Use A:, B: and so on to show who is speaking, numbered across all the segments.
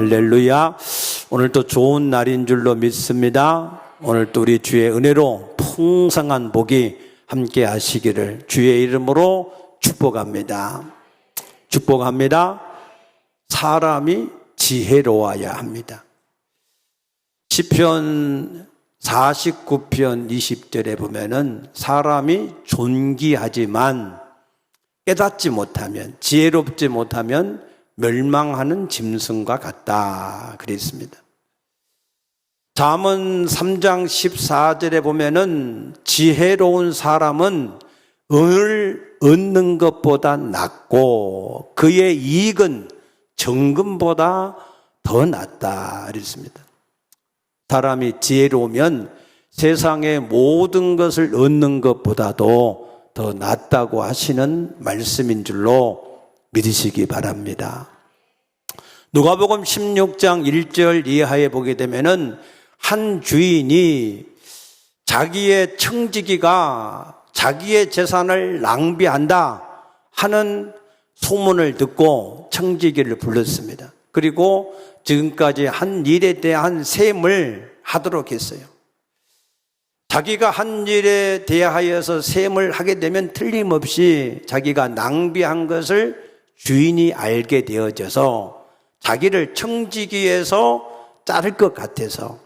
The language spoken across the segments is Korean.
A: 할렐루야. 오늘도 좋은 날인 줄로 믿습니다. 오늘도 우리 주의 은혜로 풍성한 복이 함께 하시기를 주의 이름으로 축복합니다. 축복합니다. 사람이 지혜로워야 합니다. 시편 49편 20절에 보면은 사람이 존귀하지만 깨닫지 못하면, 지혜롭지 못하면 멸망하는 짐승과 같다 그랬습니다. 잠언 3장 14절에 보면은 지혜로운 사람은 은을 얻는 것보다 낫고 그의 이익은 정금보다 더 낫다 그랬습니다. 사람이 지혜로우면 세상의 모든 것을 얻는 것보다도 더 낫다고 하시는 말씀인 줄로 믿으시기 바랍니다. 누가복음 16장 1절 이하에 보게 되면은 한 주인이 자기의 청지기가 자기의 재산을 낭비한다 하는 소문을 듣고 청지기를 불렀습니다. 그리고 지금까지 한 일에 대한 셈을 하도록 했어요. 자기가 한 일에 대하여서 셈을 하게 되면 틀림없이 자기가 낭비한 것을 주인이 알게 되어져서 자기를 청지기에서 자를 것 같아서,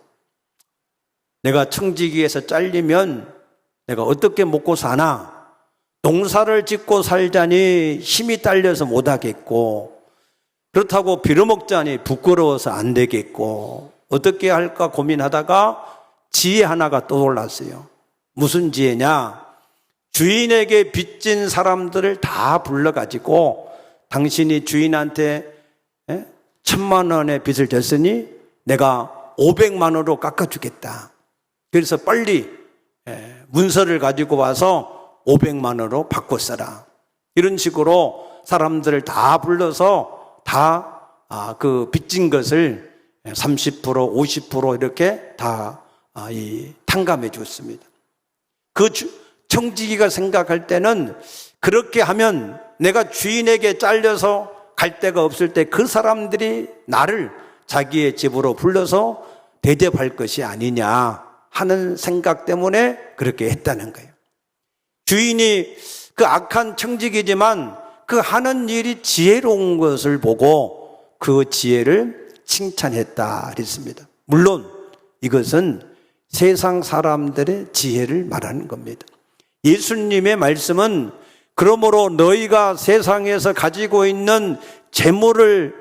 A: 내가 청지기에서 잘리면 내가 어떻게 먹고 사나, 농사를 짓고 살자니 힘이 딸려서 못하겠고, 그렇다고 빌어먹자니 부끄러워서 안 되겠고, 어떻게 할까 고민하다가 지혜 하나가 떠올랐어요. 무슨 지혜냐? 주인에게 빚진 사람들을 다 불러가지고 당신이 주인한테 1,000만 원의 빚을 졌으니 내가 500만 원으로 깎아주겠다. 그래서 빨리 문서를 가지고 와서 500만 원으로 바꿔 써라. 이런 식으로 사람들을 다 불러서 다 그 빚진 것을 30%, 50% 이렇게 다 탕감해 줬습니다. 그 청지기가 생각할 때는 그렇게 하면 내가 주인에게 잘려서 갈 데가 없을 때 그 사람들이 나를 자기의 집으로 불러서 대접할 것이 아니냐 하는 생각 때문에 그렇게 했다는 거예요. 주인이 그 악한 청지기지만 그 하는 일이 지혜로운 것을 보고 그 지혜를 칭찬했다 그랬습니다. 물론 이것은 세상 사람들의 지혜를 말하는 겁니다. 예수님의 말씀은 그러므로 너희가 세상에서 가지고 있는 재물을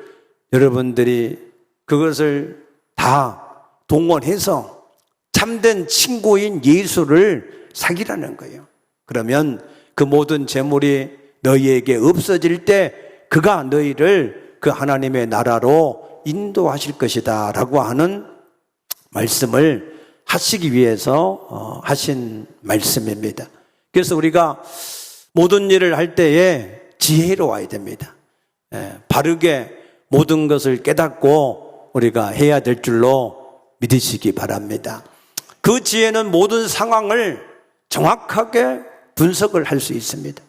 A: 여러분들이 그것을 다 동원해서 참된 친구인 예수를 사귀라는 거예요. 그러면 그 모든 재물이 너희에게 없어질 때 그가 너희를 그 하나님의 나라로 인도하실 것이다 라고 하는 말씀을 하시기 위해서 하신 말씀입니다. 그래서 우리가 모든 일을 할 때에 지혜로워야 됩니다. 바르게 모든 것을 깨닫고 우리가 해야 될 줄로 믿으시기 바랍니다. 그 지혜는 모든 상황을 정확하게 분석을 할 수 있습니다.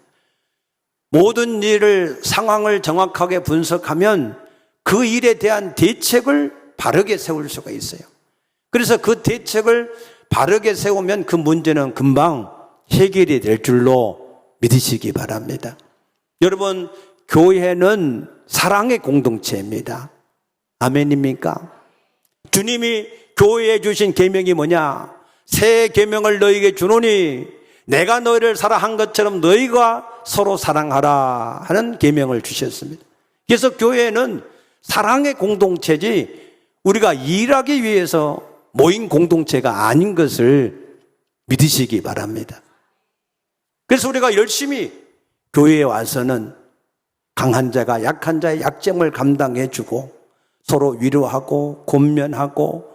A: 모든 일을, 상황을 정확하게 분석하면 그 일에 대한 대책을 바르게 세울 수가 있어요. 그래서 그 대책을 바르게 세우면 그 문제는 금방 해결이 될 줄로 믿으시기 바랍니다. 여러분, 교회는 사랑의 공동체입니다. 아멘입니까? 주님이 교회에 주신 계명이 뭐냐? 새 계명을 너희에게 주노니 내가 너희를 사랑한 것처럼 너희가 서로 사랑하라 하는 계명을 주셨습니다. 그래서 교회는 사랑의 공동체지 우리가 일하기 위해서 모인 공동체가 아닌 것을 믿으시기 바랍니다. 그래서 우리가 열심히 교회에 와서는 강한 자가 약한 자의 약점을 감당해 주고 서로 위로하고 권면하고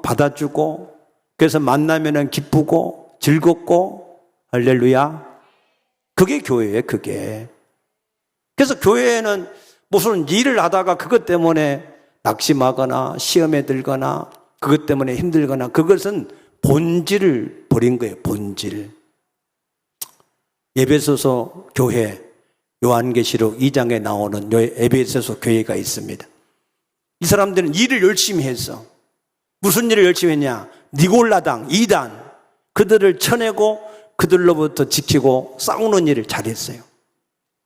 A: 받아주고, 그래서 만나면은 기쁘고 즐겁고, 할렐루야. 그게 교회예요, 그게. 그래서 교회에는 무슨 일을 하다가 그것 때문에 낙심하거나 시험에 들거나 그것 때문에 힘들거나, 그것은 본질을 버린 거예요, 본질. 에베소서 교회, 요한계시록 2장에 나오는 에베소서 교회가 있습니다. 이 사람들은 일을 열심히 했어. 무슨 일을 열심히 했냐? 니골라당, 이단, 그들을 쳐내고 그들로부터 지키고 싸우는 일을 잘했어요.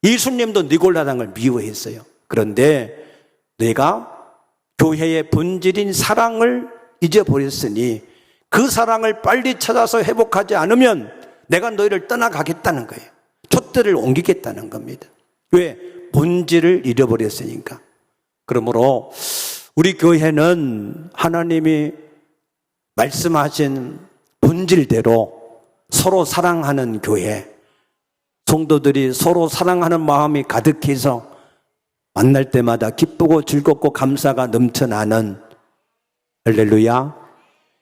A: 예수님도 니골라당을 미워했어요. 그런데 내가 교회의 본질인 사랑을 잊어버렸으니 그 사랑을 빨리 찾아서 회복하지 않으면 내가 너희를 떠나가겠다는 거예요. 촛대를 옮기겠다는 겁니다. 왜? 본질을 잃어버렸으니까. 그러므로 우리 교회는 하나님이 말씀하신 본질대로 서로 사랑하는 교회, 성도들이 서로 사랑하는 마음이 가득해서 만날 때마다 기쁘고 즐겁고 감사가 넘쳐나는, 할렐루야.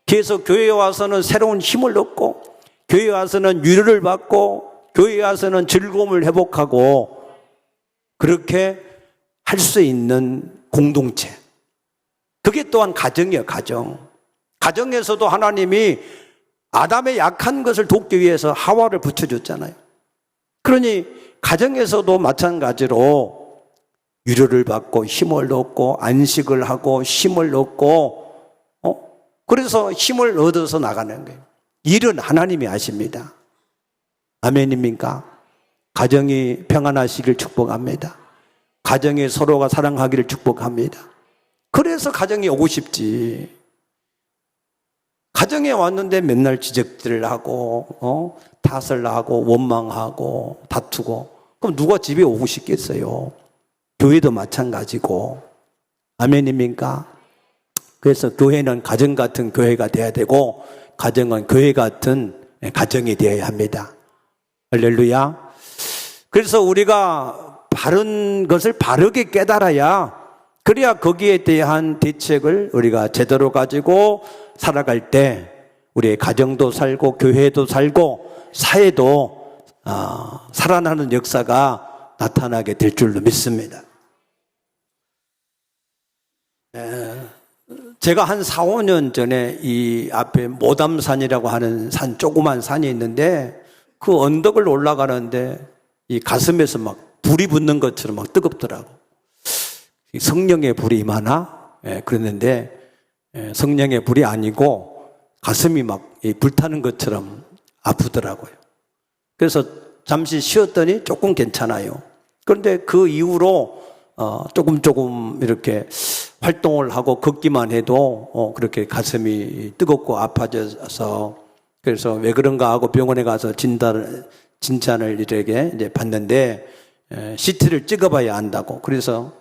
A: 그래서 교회에 와서는 새로운 힘을 얻고, 교회에 와서는 위로를 받고, 교회에 와서는 즐거움을 회복하고, 그렇게 할 수 있는 공동체. 그게 또한 가정이에요, 가정. 가정에서도 하나님이 아담의 약한 것을 돕기 위해서 하와를 붙여줬잖아요. 그러니 가정에서도 마찬가지로 위로를 받고 힘을 얻고 안식을 하고 힘을 얻고 그래서 힘을 얻어서 나가는 거예요. 일은 하나님이 하십니다. 아멘입니까? 가정이 평안하시길 축복합니다. 가정에 서로가 사랑하기를 축복합니다. 그래서 가정에 오고 싶지. 가정에 왔는데 맨날 지적들을 하고 탓을 하고 원망하고 다투고, 그럼 누가 집에 오고 싶겠어요? 교회도 마찬가지고. 아멘입니까? 그래서 교회는 가정 같은 교회가 돼야 되고, 가정은 교회 같은 가정이 되어야 합니다. 할렐루야. 그래서 우리가 바른 것을 바르게 깨달아야, 그래야 거기에 대한 대책을 우리가 제대로 가지고 살아갈 때 우리의 가정도 살고 교회도 살고 사회도 살아나는 역사가 나타나게 될 줄로 믿습니다. 제가 한 4, 5년 전에 이 앞에 모담산이라고 하는 산, 조그만 산이 있는데 그 언덕을 올라가는데 이 가슴에서 막 불이 붙는 것처럼 막 뜨겁더라고. 성령의 불이 임하나? 그랬는데 성령의 불이 아니고 가슴이 막 불타는 것처럼 아프더라고요. 그래서 잠시 쉬었더니 조금 괜찮아요. 그런데 그 이후로 조금 이렇게 활동을 하고 걷기만 해도 그렇게 가슴이 뜨겁고 아파져서, 그래서 왜 그런가 하고 병원에 가서 진단을 이렇게 이제 받는데 CT를 찍어봐야 안다고. 그래서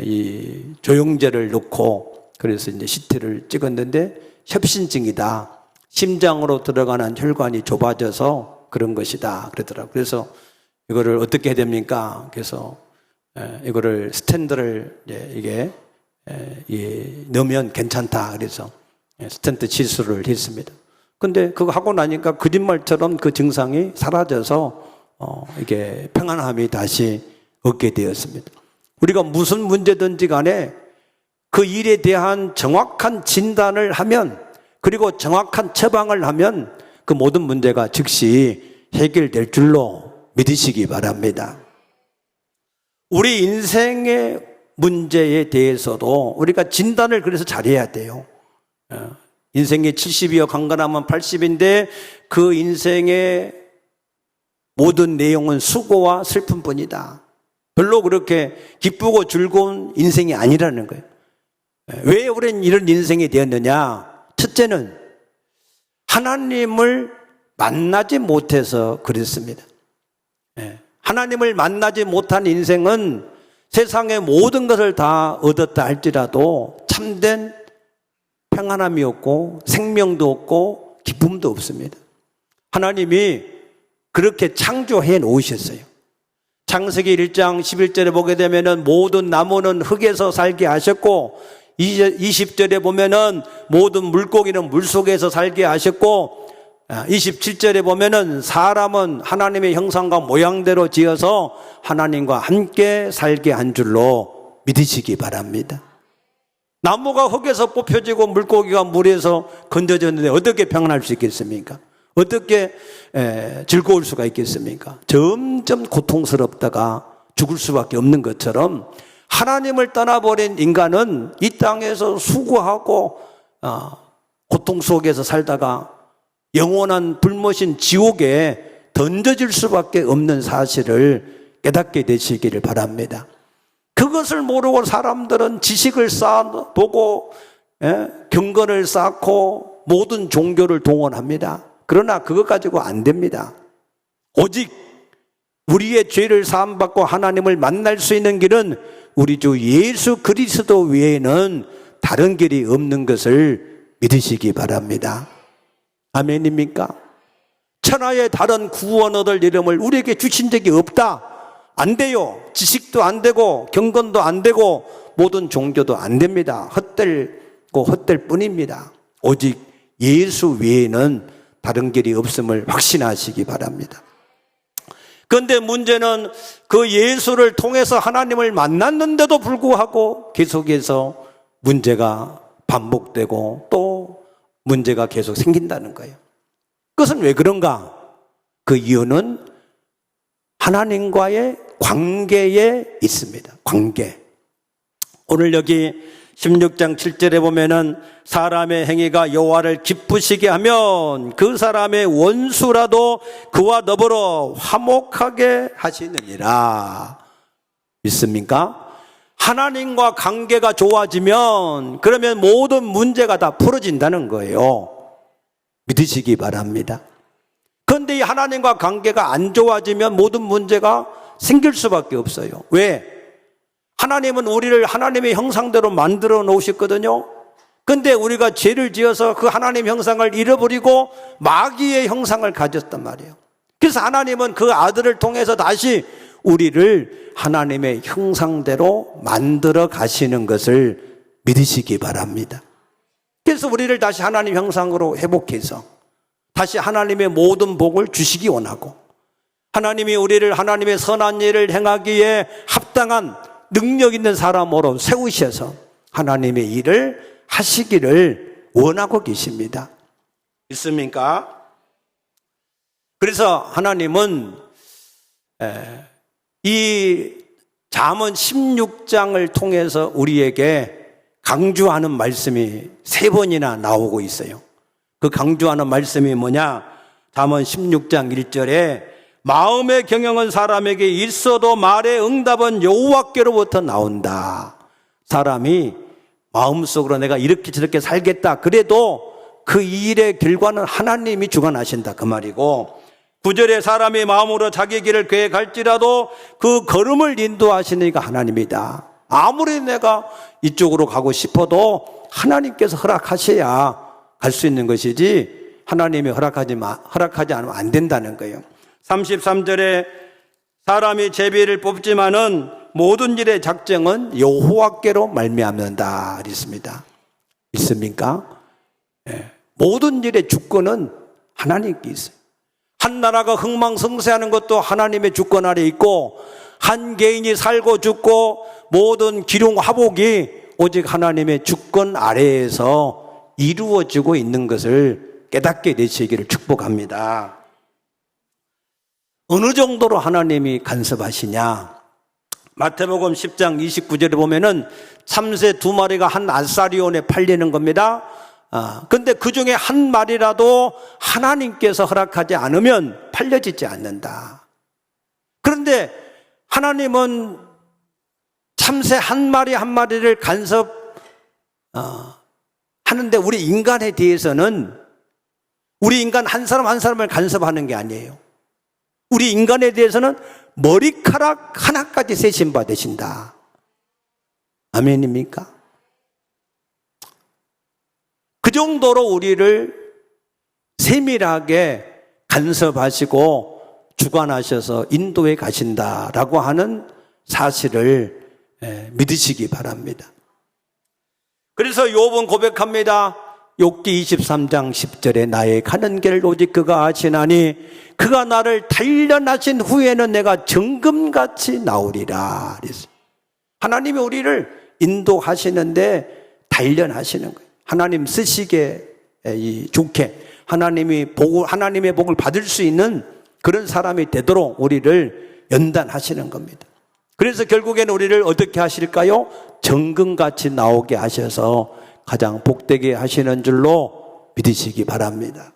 A: 이 조영제를 넣고 그래서 이제 CT를 찍었는데 협신증이다. 심장으로 들어가는 혈관이 좁아져서 그런 것이다. 그러더라고요. 그래서 이거를 어떻게 해야 됩니까? 그래서 이거를 스텐트를 이게 넣으면 괜찮다. 그래서 스텐트 치수를 했습니다. 근데 그거 하고 나니까 거짓말처럼 그 증상이 사라져서 이게 평안함이 다시 얻게 되었습니다. 우리가 무슨 문제든지 간에 그 일에 대한 정확한 진단을 하면, 그리고 정확한 처방을 하면 그 모든 문제가 즉시 해결될 줄로 믿으시기 바랍니다. 우리 인생의 문제에 대해서도 우리가 진단을 그래서 잘해야 돼요. 인생이 70이요 강건하면 80인데 그 인생의 모든 내용은 수고와 슬픔뿐이다. 별로 그렇게 기쁘고 즐거운 인생이 아니라는 거예요. 왜 우리는 이런 인생이 되었느냐? 첫째는 하나님을 만나지 못해서 그랬습니다. 하나님을 만나지 못한 인생은 세상의 모든 것을 다 얻었다 할지라도 참된 평안함이 없고 생명도 없고 기쁨도 없습니다. 하나님이 그렇게 창조해 놓으셨어요. 창세기 1장 11절에 보게 되면은 모든 나무는 흙에서 살게 하셨고, 20절에 보면은 모든 물고기는 물속에서 살게 하셨고, 27절에 보면은 사람은 하나님의 형상과 모양대로 지어서 하나님과 함께 살게 한 줄로 믿으시기 바랍니다. 나무가 흙에서 뽑혀지고 물고기가 물에서 건져졌는데 어떻게 평안할 수 있겠습니까? 어떻게 즐거울 수가 있겠습니까? 점점 고통스럽다가 죽을 수밖에 없는 것처럼 하나님을 떠나버린 인간은 이 땅에서 수고하고 고통 속에서 살다가 영원한 불못인 지옥에 던져질 수밖에 없는 사실을 깨닫게 되시기를 바랍니다. 그것을 모르고 사람들은 지식을 쌓아보고 경건을 쌓고 모든 종교를 동원합니다. 그러나 그것 가지고 안 됩니다. 오직 우리의 죄를 사함받고 하나님을 만날 수 있는 길은 우리 주 예수 그리스도 외에는 다른 길이 없는 것을 믿으시기 바랍니다. 아멘입니까? 천하의 다른 구원 얻을 이름을 우리에게 주신 적이 없다. 안 돼요. 지식도 안 되고 경건도 안 되고 모든 종교도 안 됩니다. 헛되고 헛될 뿐입니다. 오직 예수 외에는 다른 길이 없음을 확신하시기 바랍니다. 그런데 문제는 그 예수를 통해서 하나님을 만났는데도 불구하고 계속해서 문제가 반복되고 또 문제가 계속 생긴다는 거예요. 그것은 왜 그런가? 그 이유는 하나님과의 관계에 있습니다. 관계. 오늘 여기 16장 7절에 보면은 사람의 행위가 여호와를 기쁘시게 하면 그 사람의 원수라도 그와 더불어 화목하게 하시느니라. 믿습니까? 하나님과 관계가 좋아지면 그러면 모든 문제가 다 풀어진다는 거예요. 믿으시기 바랍니다. 그런데 이 하나님과 관계가 안 좋아지면 모든 문제가 생길 수밖에 없어요. 왜? 하나님은 우리를 하나님의 형상대로 만들어 놓으셨거든요. 근데 우리가 죄를 지어서 그 하나님 형상을 잃어버리고 마귀의 형상을 가졌단 말이에요. 그래서 하나님은 그 아들을 통해서 다시 우리를 하나님의 형상대로 만들어 가시는 것을 믿으시기 바랍니다. 그래서 우리를 다시 하나님 형상으로 회복해서 다시 하나님의 모든 복을 주시기 원하고 하나님이 우리를 하나님의 선한 일을 행하기에 합당한 능력 있는 사람으로 세우셔서 하나님의 일을 하시기를 원하고 계십니다. 있습니까? 그래서 하나님은 이 잠언 16장을 통해서 우리에게 강조하는 말씀이 3번이나 나오고 있어요. 그 강조하는 말씀이 뭐냐? 잠언 16장 1절에 마음의 경영은 사람에게 있어도 말의 응답은 여호와께로부터 나온다. 사람이 마음속으로 내가 이렇게 저렇게 살겠다 그래도 그 일의 결과는 하나님이 주관하신다 그 말이고, 9절에 사람이 마음으로 자기 길을 계획할지라도 그 걸음을 인도하시는 이가 하나님이다. 아무리 내가 이쪽으로 가고 싶어도 하나님께서 허락하셔야 갈 수 있는 것이지 하나님이 허락하지 않으면 안 된다는 거예요. 33절에 사람이 제비를 뽑지만은 모든 일의 작정은 여호와께로 말미암는다 그랬습니다. 있습니까? 네. 모든 일의 주권은 하나님께 있어요. 한 나라가 흥망성쇠하는 것도 하나님의 주권 아래 있고 한 개인이 살고 죽고 모든 기륭화복이 오직 하나님의 주권 아래에서 이루어지고 있는 것을 깨닫게 되시기를 축복합니다. 어느 정도로 하나님이 간섭하시냐? 마태복음 10장 29절에 보면은 참새 2마리가 한 아사리온에 팔리는 겁니다. 근데 그 중에 한 마리라도 하나님께서 허락하지 않으면 팔려지지 않는다. 그런데 하나님은 참새 한 마리 한 마리를 하는데 우리 인간에 대해서는 우리 인간 한 사람 한 사람을 간섭하는 게 아니에요. 우리 인간에 대해서는 머리카락 하나까지 세신 받으신다. 아멘입니까? 그 정도로 우리를 세밀하게 간섭하시고 주관하셔서 인도해 가신다라고 하는 사실을 믿으시기 바랍니다. 그래서 욥은 고백합니다. 욥기 23장 10절에 나의 가는 길을 오직 그가 아시나니 그가 나를 단련하신 후에는 내가 정금같이 나오리라. 하나님이 우리를 인도하시는데 단련하시는 거예요. 하나님 쓰시기에 좋게 하나님의 복을 받을 수 있는 그런 사람이 되도록 우리를 연단하시는 겁니다. 그래서 결국에는 우리를 어떻게 하실까요? 정금같이 나오게 하셔서 가장 복되게 하시는 줄로 믿으시기 바랍니다.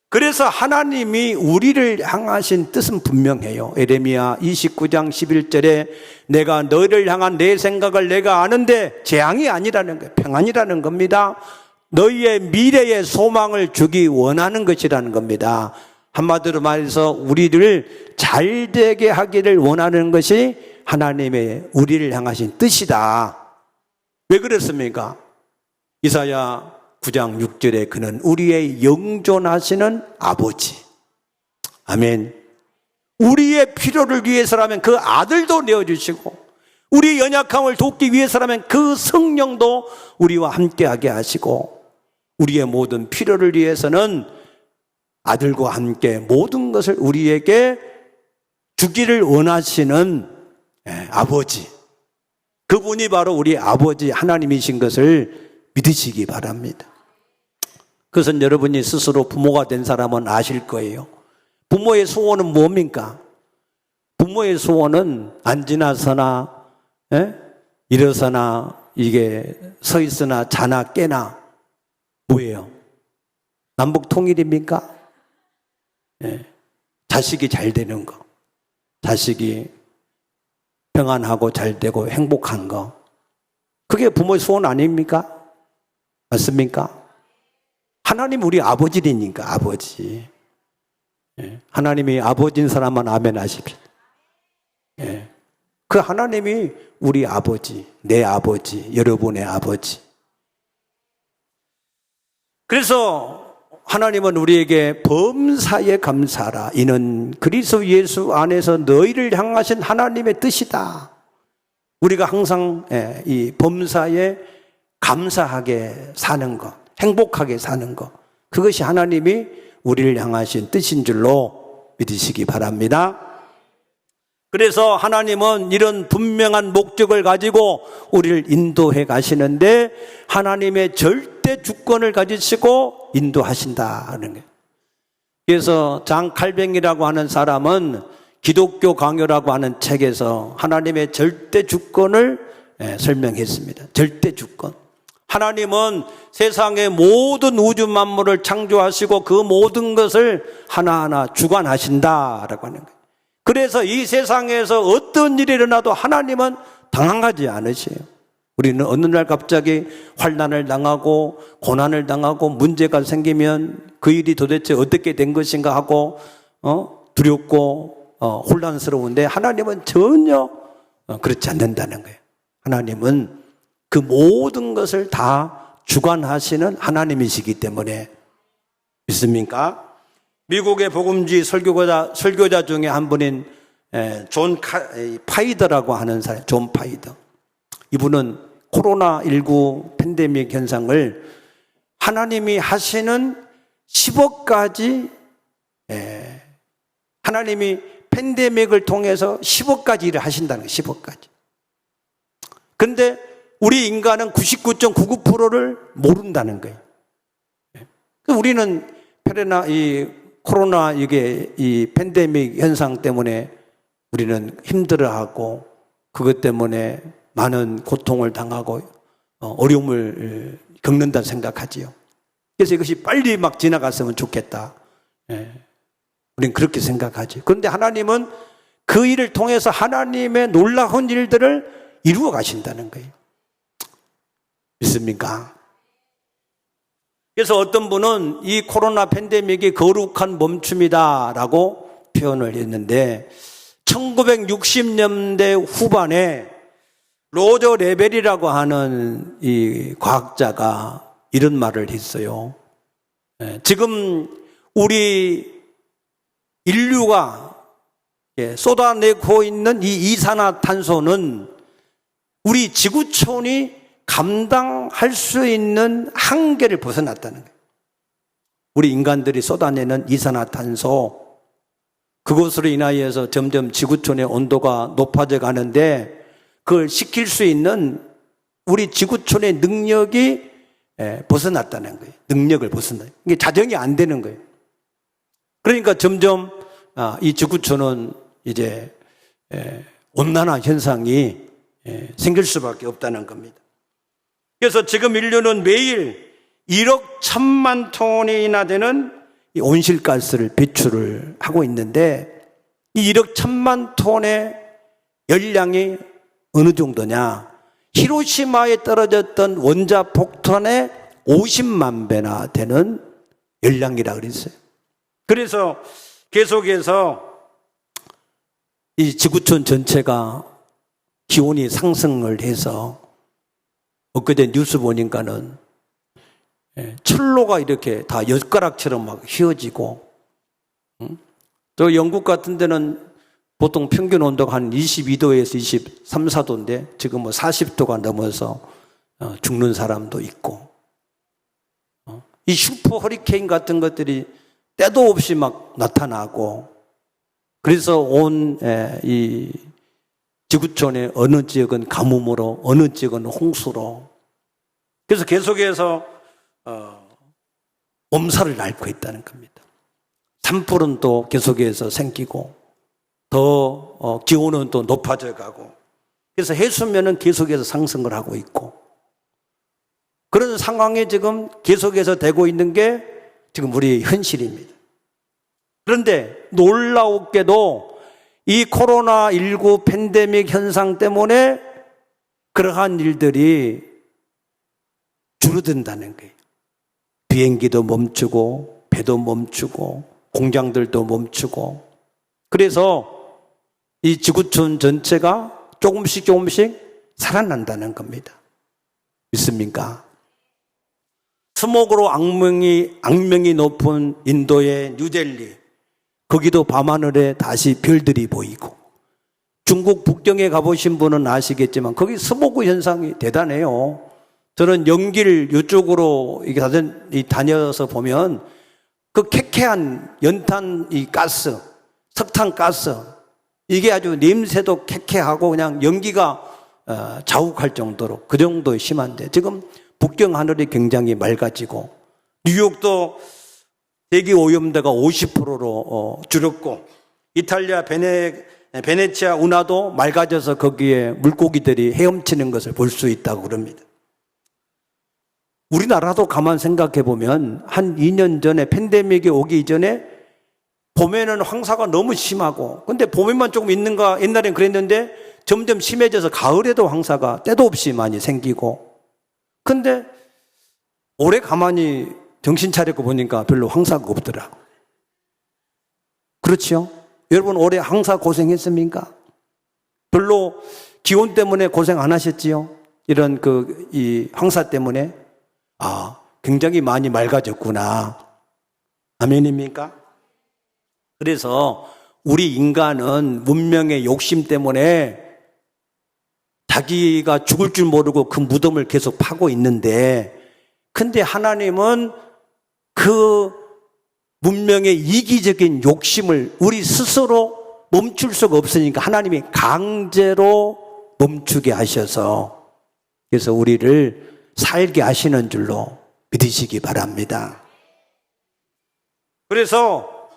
A: 그래서 하나님이 우리를 향하신 뜻은 분명해요. 에레미야 29장 11절에 내가 너희를 향한 내 생각을 내가 아는데 재앙이 아니라는 거예요. 평안이라는 겁니다. 너희의 미래의 소망을 주기 원하는 것이라는 겁니다. 한마디로 말해서 우리를 잘 되게 하기를 원하는 것이 하나님의 우리를 향하신 뜻이다. 왜 그렇습니까? 이사야 9장 6절에 그는 우리의 영존하시는 아버지. 아멘. 우리의 필요를 위해서라면 그 아들도 내어주시고 우리의 연약함을 돕기 위해서라면 그 성령도 우리와 함께하게 하시고 우리의 모든 필요를 위해서는 아들과 함께 모든 것을 우리에게 주기를 원하시는 아버지. 그분이 바로 우리 아버지 하나님이신 것을 믿으시기 바랍니다. 그것은 여러분이 스스로 부모가 된 사람은 아실 거예요. 부모의 소원은 뭡니까? 부모의 소원은 앉으나 서나 일어서나 이게 서 있으나 자나 깨나 뭐예요? 남북 통일입니까? 자식이 잘 되는 거, 자식이 평안하고 잘 되고 행복한 거, 그게 부모의 소원 아닙니까? 맞습니까? 하나님 우리 아버지니까 아버지. 하나님이 아버지인 사람만 아멘 하십시오. 그 하나님이 우리 아버지, 내 아버지, 여러분의 아버지. 그래서 하나님은 우리에게 범사에 감사하라. 이는 그리스도 예수 안에서 너희를 향하신 하나님의 뜻이다. 우리가 항상 이 범사에 감사하게 사는 것, 행복하게 사는 것, 그것이 하나님이 우리를 향하신 뜻인 줄로 믿으시기 바랍니다. 그래서 하나님은 이런 분명한 목적을 가지고 우리를 인도해 가시는데 하나님의 절대 주권을 가지시고 인도하신다는 거예요. 그래서 장 칼뱅이라고 하는 사람은 기독교 강요라고 하는 책에서 하나님의 절대 주권을 설명했습니다. 절대 주권. 하나님은 세상의 모든 우주 만물을 창조하시고 그 모든 것을 하나하나 주관하신다라고 하는 거예요. 그래서 이 세상에서 어떤 일이 일어나도 하나님은 당황하지 않으세요. 우리는 어느 날 갑자기 환난을 당하고 고난을 당하고 문제가 생기면 그 일이 도대체 어떻게 된 것인가 하고 두렵고 혼란스러운데 하나님은 전혀 그렇지 않는다는 거예요. 하나님은 그 모든 것을 다 주관하시는 하나님이시기 때문에 믿습니까? 미국의 복음주의 설교자 중에 한 분인 존 파이더라고 하는 사람, 존 파이더. 이분은 코로나19 팬데믹 현상을 하나님이 하시는 10억 가지, 하나님이 팬데믹을 통해서 10억 가지 일을 하신다는 거예요. 10억 가지. 그런데 우리 인간은 99.99%를 모른다는 거예요. 우리는 코로나 이 팬데믹 현상 때문에 우리는 힘들어하고 그것 때문에 많은 고통을 당하고 어려움을 겪는다 생각하지요. 그래서 이것이 빨리 막 지나갔으면 좋겠다. 우리는 그렇게 생각하지. 그런데 하나님은 그 일을 통해서 하나님의 놀라운 일들을 이루어 가신다는 거예요. 믿습니까? 그래서 어떤 분은 이 코로나 팬데믹이 거룩한 멈춤이다라고 표현을 했는데 1960년대 후반에 로저 레벨이라고 하는 이 과학자가 이런 말을 했어요. 지금 우리 인류가 쏟아내고 있는 이 이산화탄소는 우리 지구촌이 감당할 수 있는 한계를 벗어났다는 거예요. 우리 인간들이 쏟아내는 이산화탄소, 그것으로 인하여서 점점 지구촌의 온도가 높아져 가는데 그걸 식힐 수 있는 우리 지구촌의 능력이 벗어났다는 거예요. 능력을 벗어나요. 이게 자정이 안 되는 거예요. 그러니까 점점 이 지구촌은 이제 온난화 현상이 생길 수밖에 없다는 겁니다. 그래서 지금 인류는 매일 1억 1천만 톤이나 되는 이 온실가스를 배출을 하고 있는데 이 1억 1천만 톤의 열량이 어느 정도냐? 히로시마에 떨어졌던 원자폭탄의 50만 배나 되는 열량이라 그랬어요. 그래서 계속해서 이 지구촌 전체가 기온이 상승을 해서 엊그제 뉴스 보니까는 철로가 이렇게 다 엿가락처럼 막 휘어지고, 저 영국 같은 데는 보통 평균 온도가 한 22도에서 23, 4도인데 지금 뭐 40도가 넘어서 죽는 사람도 있고, 이 슈퍼 허리케인 같은 것들이 때도 없이 막 나타나고, 그래서 온 이 지구촌의 어느 지역은 가뭄으로, 어느 지역은 홍수로, 그래서 계속해서 엄살을 앓고 있다는 겁니다. 산불은 또 계속해서 생기고, 더 기온은 또 높아져 가고, 그래서 해수면은 계속해서 상승을 하고 있고, 그런 상황에 지금 계속해서 되고 있는 게 지금 우리의 현실입니다. 그런데 놀라웠게도 이 코로나19 팬데믹 현상 때문에 그러한 일들이 줄어든다는 거예요. 비행기도 멈추고, 배도 멈추고, 공장들도 멈추고, 그래서 이 지구촌 전체가 조금씩 살아난다는 겁니다. 믿습니까? 스모그로 악명이 높은 인도의 뉴델리, 거기도 밤하늘에 다시 별들이 보이고, 중국 북경에 가보신 분은 아시겠지만 거기 스모그 현상이 대단해요. 저는 연길 이쪽으로 다녀서 보면 그 쾌쾌한 연탄 이 가스, 석탄 가스, 이게 아주 냄새도 쾌쾌하고 그냥 연기가 자욱할 정도로, 그 정도 심한데 지금 북경 하늘이 굉장히 맑아지고, 뉴욕도 대기 오염도가 50%로 줄었고, 이탈리아 베네치아 운하도 맑아져서 거기에 물고기들이 헤엄치는 것을 볼 수 있다고 그럽니다. 우리나라도 가만 생각해 보면 한 2년 전에 팬데믹이 오기 이전에 봄에는 황사가 너무 심하고, 근데 봄에만 조금 있는가, 옛날엔 그랬는데 점점 심해져서 가을에도 황사가 때도 없이 많이 생기고, 근데 올해 가만히 정신 차리고 보니까 별로 황사가 없더라고. 그렇죠? 여러분 올해 황사 고생했습니까? 별로 기온 때문에 고생 안 하셨지요? 이런 이 황사 때문에? 굉장히 많이 맑아졌구나. 아멘입니까? 그래서 우리 인간은 문명의 욕심 때문에 자기가 죽을 줄 모르고 그 무덤을 계속 파고 있는데, 근데 하나님은 그 문명의 이기적인 욕심을 우리 스스로 멈출 수가 없으니까 하나님이 강제로 멈추게 하셔서, 그래서 우리를 살게 하시는 줄로 믿으시기 바랍니다. 그래서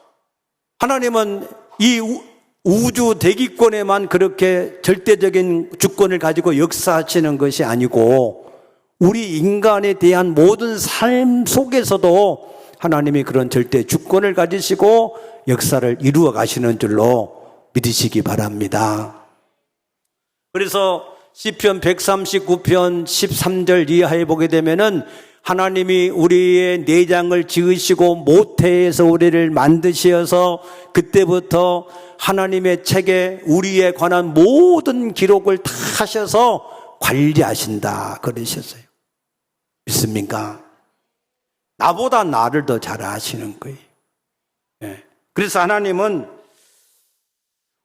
A: 하나님은 이 우주 대기권에만 그렇게 절대적인 주권을 가지고 역사하시는 것이 아니고, 우리 인간에 대한 모든 삶 속에서도 하나님이 그런 절대 주권을 가지시고 역사를 이루어 가시는 줄로 믿으시기 바랍니다. 그래서 시편 139편 13절 이하에 보게 되면은 하나님이 우리의 내장을 지으시고 모태에서 우리를 만드셔서 그때부터 하나님의 책에 우리에 관한 모든 기록을 다 하셔서 관리하신다 그러셨어요. 믿습니까? 나보다 나를 더 잘 아시는 거예요. 그래서 하나님은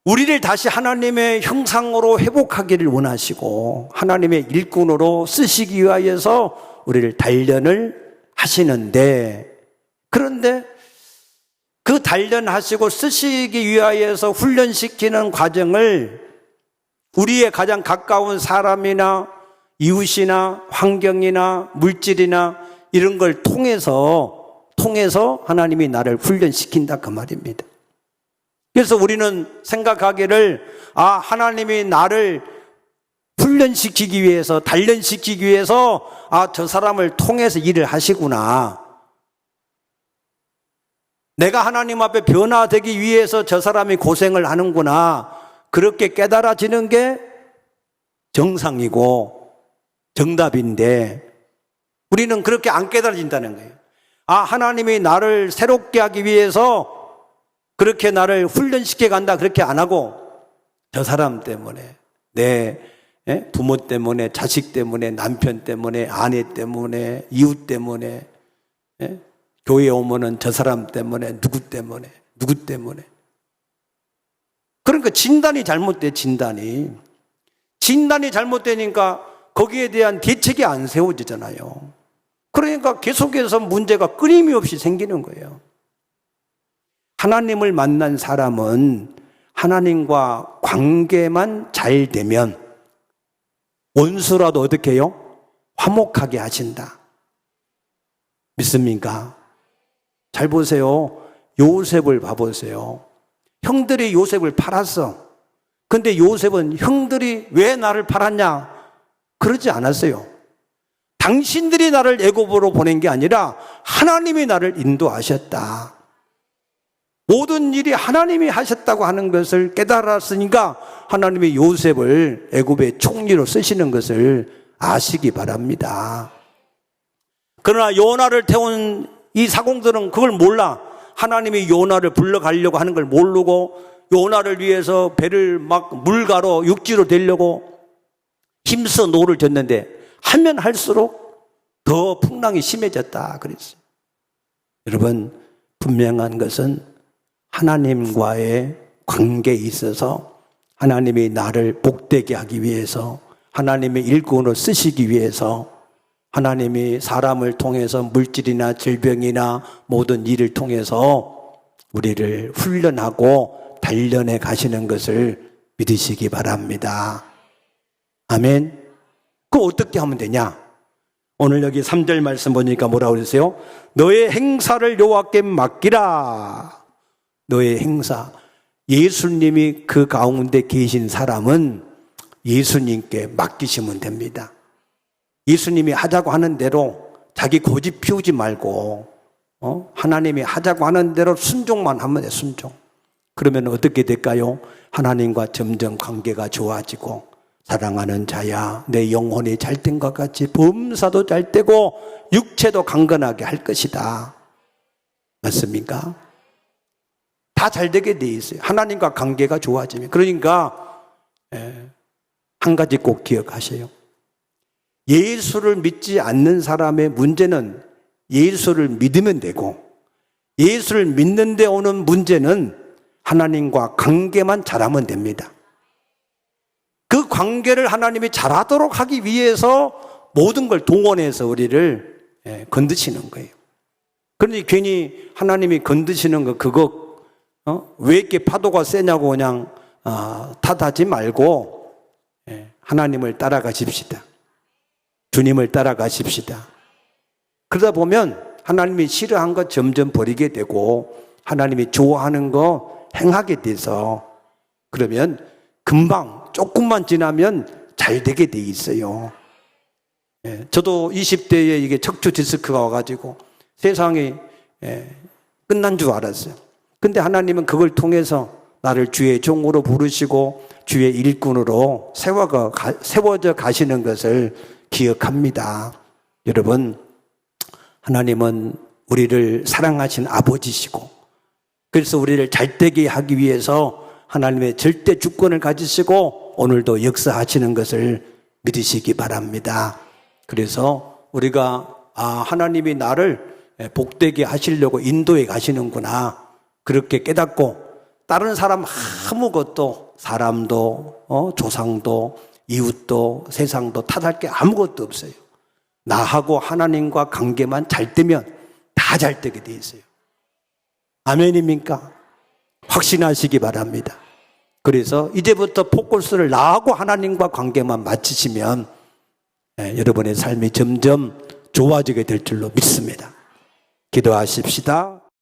A: 우리를 다시 하나님의 형상으로 회복하기를 원하시고 하나님의 일꾼으로 쓰시기 위하여서 우리를 단련을 하시는데, 그런데 그 단련하시고 쓰시기 위하여서 훈련시키는 과정을 우리의 가장 가까운 사람이나 이웃이나 환경이나 물질이나 이런 걸 통해서 하나님이 나를 훈련시킨다 그 말입니다. 그래서 우리는 생각하기를 하나님이 나를 훈련시키기 위해서, 단련시키기 위해서 저 사람을 통해서 일을 하시구나. 내가 하나님 앞에 변화되기 위해서 저 사람이 고생을 하는구나. 그렇게 깨달아지는 게 정상이고 정답인데 우리는 그렇게 안 깨달아진다는 거예요. 하나님이 나를 새롭게 하기 위해서 그렇게 나를 훈련시켜 간다 그렇게 안 하고 저 사람 때문에, 내 부모 때문에, 자식 때문에, 남편 때문에, 아내 때문에, 이웃 때문에, 교회에 오면은 저 사람 때문에, 누구 때문에. 그러니까 진단이 잘못돼. 진단이 잘못되니까 거기에 대한 대책이 안 세워지잖아요. 그러니까 계속해서 문제가 끊임없이 생기는 거예요. 하나님을 만난 사람은 하나님과 관계만 잘 되면 원수라도 어떻게 해요? 화목하게 하신다. 믿습니까? 잘 보세요. 요셉을 봐보세요. 형들이 요셉을 팔았어. 근데 요셉은 형들이 왜 나를 팔았냐? 그러지 않았어요. 당신들이 나를 애굽으로 보낸 게 아니라 하나님이 나를 인도하셨다. 모든 일이 하나님이 하셨다고 하는 것을 깨달았으니까 하나님이 요셉을 애굽의 총리로 쓰시는 것을 아시기 바랍니다. 그러나 요나를 태운 이 사공들은 그걸 몰라. 하나님이 요나를 불러가려고 하는 걸 모르고 요나를 위해서 배를 막 물가로 육지로 데려고 힘써 노를 졌는데 하면 할수록 더 풍랑이 심해졌다 그랬어요. 여러분, 분명한 것은 하나님과의 관계에 있어서 하나님이 나를 복되게 하기 위해서, 하나님의 일꾼으로 쓰시기 위해서, 하나님이 사람을 통해서 물질이나 질병이나 모든 일을 통해서 우리를 훈련하고 단련해 가시는 것을 믿으시기 바랍니다. 아멘. 그거 어떻게 하면 되냐? 오늘 여기 3절 말씀 보니까 뭐라고 그러세요? 너의 행사를 여호와께 맡기라. 너의 행사. 예수님이 그 가운데 계신 사람은 예수님께 맡기시면 됩니다. 예수님이 하자고 하는 대로 자기 고집 피우지 말고 하나님이 하자고 하는 대로 순종만 하면 돼요. 순종. 그러면 어떻게 될까요? 하나님과 점점 관계가 좋아지고 사랑하는 자야 내 영혼이 잘된 것 같이 범사도 잘되고 육체도 강건하게 할 것이다. 맞습니까? 다 잘되게 돼 있어요. 하나님과 관계가 좋아지면. 그러니까 한 가지 꼭 기억하세요. 예수를 믿지 않는 사람의 문제는 예수를 믿으면 되고, 예수를 믿는 데 오는 문제는 하나님과 관계만 잘하면 됩니다. 그 관계를 하나님이 잘하도록 하기 위해서 모든 걸 동원해서 우리를 건드시는 거예요. 그러니 괜히 하나님이 건드시는 거 그거 왜 이렇게 파도가 세냐고 그냥 탓하지 말고 하나님을 따라가십시다. 주님을 따라가십시다. 그러다 보면 하나님이 싫어한 거 점점 버리게 되고 하나님이 좋아하는 거 행하게 돼서 그러면 금방 조금만 지나면 잘 되게 돼 있어요. 저도 20대에 이게 척추 디스크가 와가지고 세상이 끝난 줄 알았어요. 근데 하나님은 그걸 통해서 나를 주의 종으로 부르시고 주의 일꾼으로 세워져 가시는 것을 기억합니다. 여러분, 하나님은 우리를 사랑하신 아버지시고 그래서 우리를 잘되게 하기 위해서 하나님의 절대 주권을 가지시고 오늘도 역사하시는 것을 믿으시기 바랍니다. 그래서 우리가 하나님이 나를 복되게 하시려고 인도해 가시는구나 그렇게 깨닫고 다른 사람 아무것도 사람도 조상도 이웃도 세상도 탓할 게 아무것도 없어요. 나하고 하나님과 관계만 잘 되면 다 잘 되게 돼 있어요. 아멘입니까? 확신하시기 바랍니다. 그래서 이제부터 포커스를 나하고 하나님과 관계만 맞추시면 여러분의 삶이 점점 좋아지게 될 줄로 믿습니다. 기도하십시다.